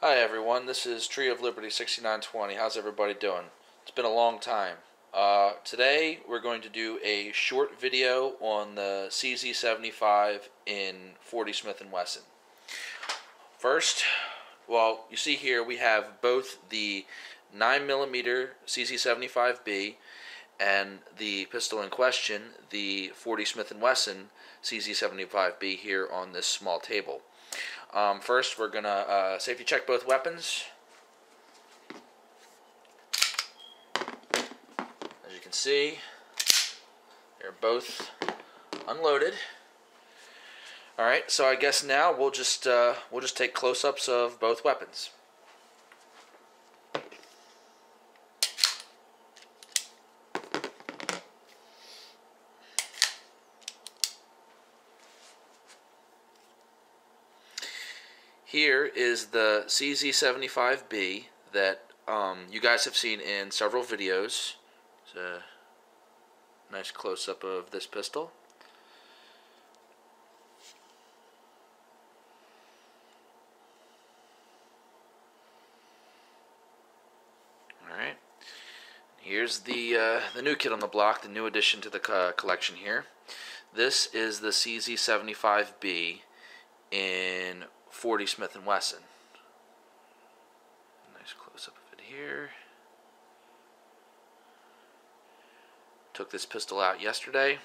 Hi everyone, this is Tree of Liberty 6920. How's everybody doing? It's been a long time. Today we're going to do a short video on the CZ75 in 40 Smith & Wesson. First, well, you see here we have both the 9mm CZ75B and the pistol in question, the 40 Smith & Wesson CZ75B, here on this small table. First, we're going to safety check both weapons. As you can see, they're both unloaded. Alright, so I guess now we'll just take close-ups of both weapons. Here is the CZ75B that you guys have seen in several videos. It's a nice close-up of this pistol. Alright. Here's the new kid on the block, the new addition to the collection here. This is the CZ75B in 40 Smith & Wesson. Nice close-up of it here. Took this pistol out yesterday.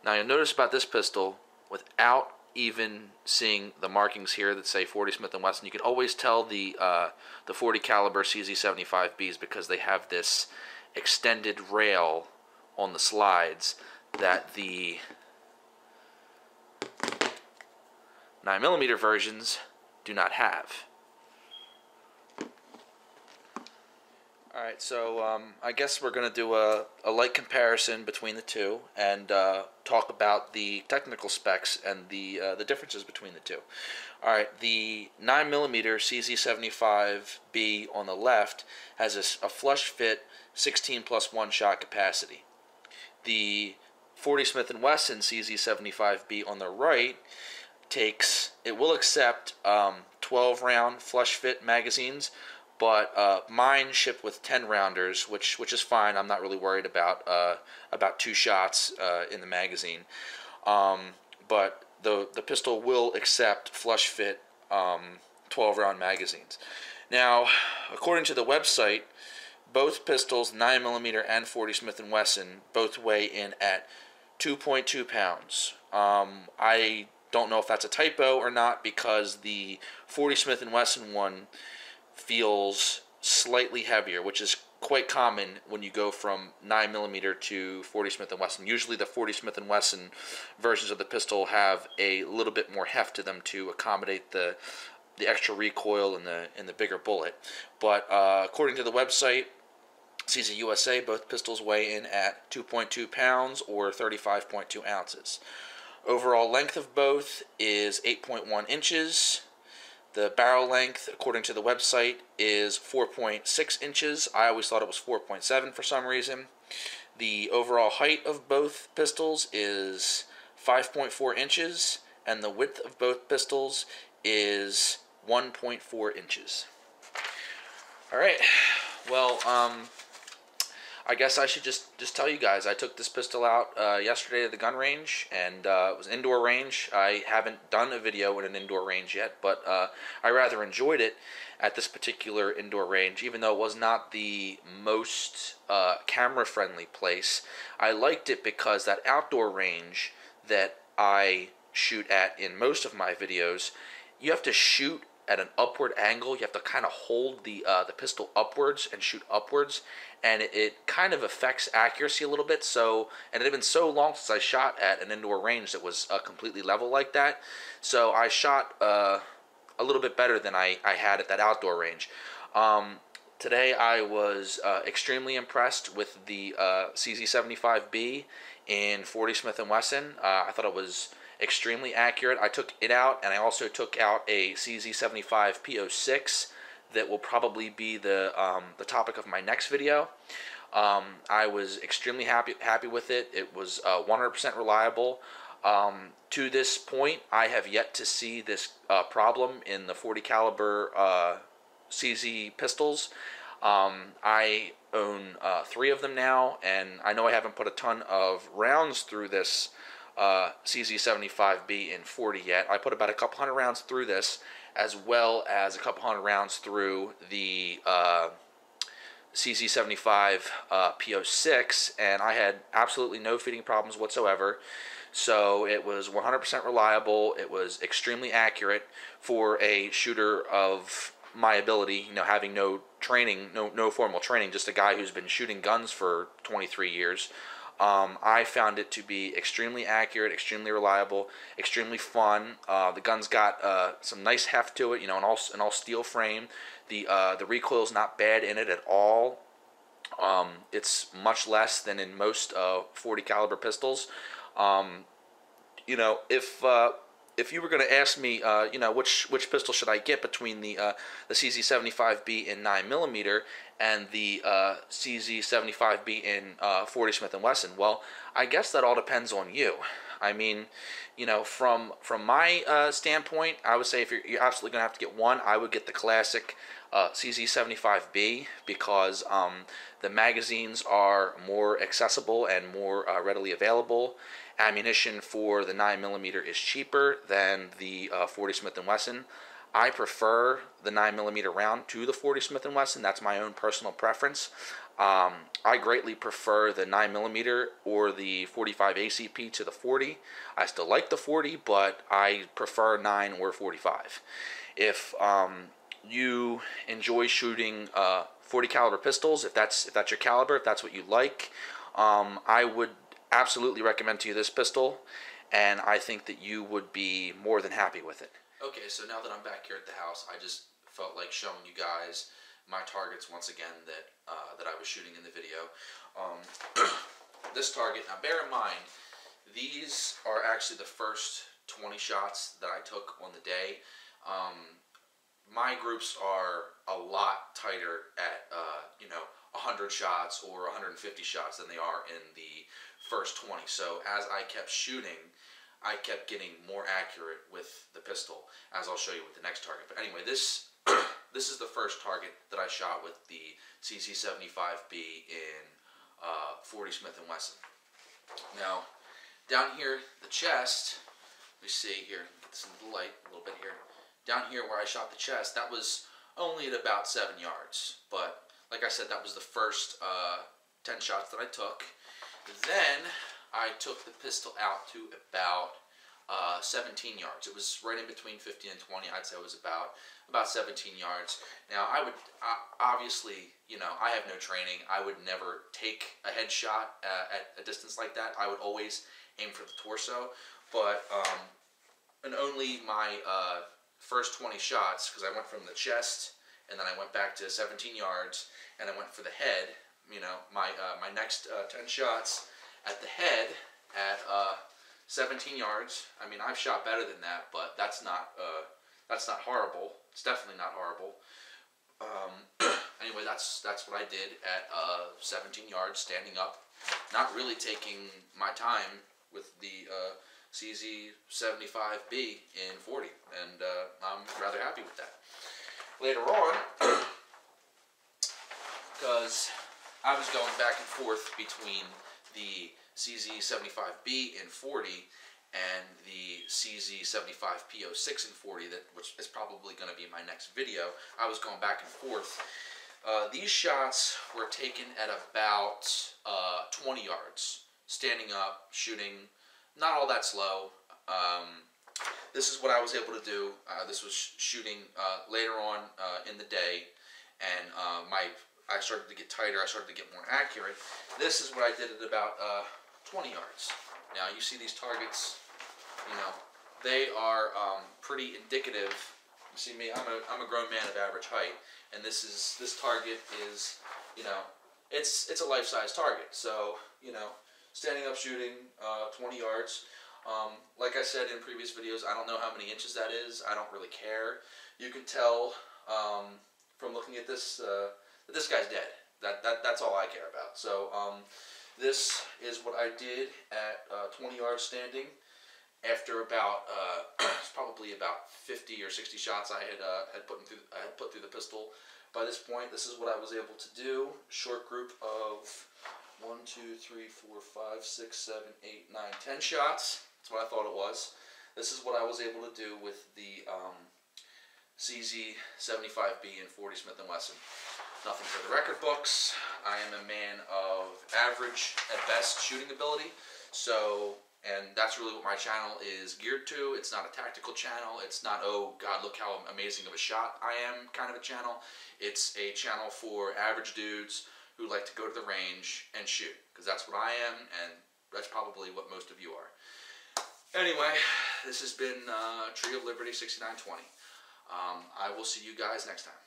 Now you'll notice about this pistol, without even seeing the markings here that say 40 Smith & Wesson, you can always tell the 40 caliber CZ75Bs because they have this extended rail on the slides that the 9mm versions do not have. Alright, so I guess we're going to do a light comparison between the two and talk about the technical specs and the differences between the two. Alright, the 9mm CZ75B on the left has a flush fit 16+1 shot capacity. The 40 Smith & Wesson CZ75B on the right will accept 12-round flush fit magazines, but mine ship with 10 rounders, which is fine. I'm not really worried about 2 shots in the magazine. But the pistol will accept flush fit 12-round magazines. Now, according to the website, both pistols, 9mm and 40 Smith & Wesson, both weigh in at 2.2 pounds. I don't know if that's a typo or not, because the 40 Smith & Wesson one feels slightly heavier, which is quite common when you go from 9mm to 40 Smith & Wesson. Usually the 40 Smith & Wesson versions of the pistol have a little bit more heft to them to accommodate the extra recoil and the bigger bullet. But according to the website, CZ USA, both pistols weigh in at 2.2 pounds or 35.2 ounces. Overall length of both is 8.1 inches. The barrel length, according to the website, is 4.6 inches. I always thought it was 4.7 for some reason. The overall height of both pistols is 5.4 inches, and the width of both pistols is 1.4 inches. Alright, well, I guess I should just tell you guys, I took this pistol out yesterday at the gun range, and it was an indoor range. I haven't done a video in an indoor range yet, but I rather enjoyed it at this particular indoor range, even though it was not the most camera-friendly place. I liked it because that outdoor range that I shoot at in most of my videos, you have to shoot at an upward angle. You have to kind of hold the pistol upwards and shoot upwards, and it kind of affects accuracy a little bit. So, and it had been so long since I shot at an indoor range that was completely level like that, so I shot a little bit better than I had at that outdoor range. Today I was extremely impressed with the CZ75B in 40 Smith & Wesson. I thought it was extremely accurate. I took it out, and I also took out a CZ75 P06 that will probably be the topic of my next video. I was extremely happy with it. It was 100% reliable. To this point, I have yet to see this problem in the 40 caliber CZ pistols. I own 3 of them now, and I know I haven't put a ton of rounds through this CZ75B in 40 yet. I put about a couple hundred rounds through this, as well as a couple hundred rounds through the CZ75 PO6, and I had absolutely no feeding problems whatsoever. So it was 100% reliable. It was extremely accurate for a shooter of my ability, you know, having no training, no formal training, just a guy who's been shooting guns for 23 years. I found it to be extremely accurate, extremely reliable, extremely fun. The gun's got some nice heft to it, you know, an all steel frame. The recoil's not bad in it at all. It's much less than in most 40 caliber pistols. You know, if you were going to ask me, you know, which pistol should I get between the CZ75B in 9mm and the CZ75B in 40 Smith & Wesson, well, I guess that all depends on you. I mean, you know, from my standpoint, I would say if you're absolutely going to have to get one, I would get the classic CZ75B because the magazines are more accessible and more readily available. Ammunition for the 9mm is cheaper than the 40 Smith & Wesson. I prefer the 9mm round to the 40 Smith & Wesson. That's my own personal preference. I greatly prefer the 9mm or the 45 ACP to the 40. I still like the 40, but I prefer 9 or 45. If you enjoy shooting 40 caliber pistols, if that's your caliber, if that's what you like, I would absolutely recommend to you this pistol, and I think that you would be more than happy with it. Okay, so now that I'm back here at the house, I just felt like showing you guys my targets once again that I was shooting in the video. This target, now bear in mind, these are actually the first 20 shots that I took on the day. My groups are a lot tighter at, you know, 100 shots or 150 shots than they are in the first 20. So as I kept shooting, I kept getting more accurate with the pistol, as I'll show you with the next target. But anyway, this this is the first target that I shot with the CZ75B in 40 Smith & Wesson. Now, down here, the chest, let me see here, get this into the light a little bit here. Down here where I shot the chest, that was only at about 7 yards. But like I said, that was the first 10 shots that I took. Then I took the pistol out to about 17 yards. It was right in between 15 and 20. I'd say it was about 17 yards. Now, I would obviously, you know, I have no training. I would never take a headshot at a distance like that. I would always aim for the torso. But and only my first 20 shots, because I went from the chest and then I went back to 17 yards and I went for the head. You know, my next 10 shots at the head at 17 yards. I mean, I've shot better than that, but that's not horrible. It's definitely not horrible. Anyway, that's what I did at 17 yards, standing up, not really taking my time with the CZ75B in 40, and I'm rather happy with that. Later on, because I was going back and forth between the CZ75B in 40 and the CZ75 PO6 in 40, which is probably going to be my next video. I was going back and forth. These shots were taken at about 20 yards, standing up, shooting, not all that slow. This is what I was able to do. This was shooting later on in the day, and I started to get tighter, I started to get more accurate. This is what I did at about 20 yards. Now, you see these targets, you know, they are pretty indicative. You see me, I'm a grown man of average height, and this target is, you know, it's a life-size target. So, you know, standing up shooting 20 yards. Like I said in previous videos, I don't know how many inches that is. I don't really care. You can tell from looking at this that this guy's dead. That's all I care about. So this is what I did at 20 yards standing. After about probably about 50 or 60 shots I had put through the pistol. By this point, this is what I was able to do. Short group of 1, 2, 3, 4, 5, 6, 7, 8, 9, 10 shots. That's what I thought it was. This is what I was able to do with the CZ 75B and 40 Smith & Wesson. Nothing for the record books. I am a man of average at best shooting ability. So, and that's really what my channel is geared to. It's not a tactical channel. It's not, oh God, look how amazing of a shot I am kind of a channel. It's a channel for average dudes who like to go to the range and shoot. Because that's what I am, and that's probably what most of you are. Anyway, this has been Tree of Liberty 6920. I will see you guys next time.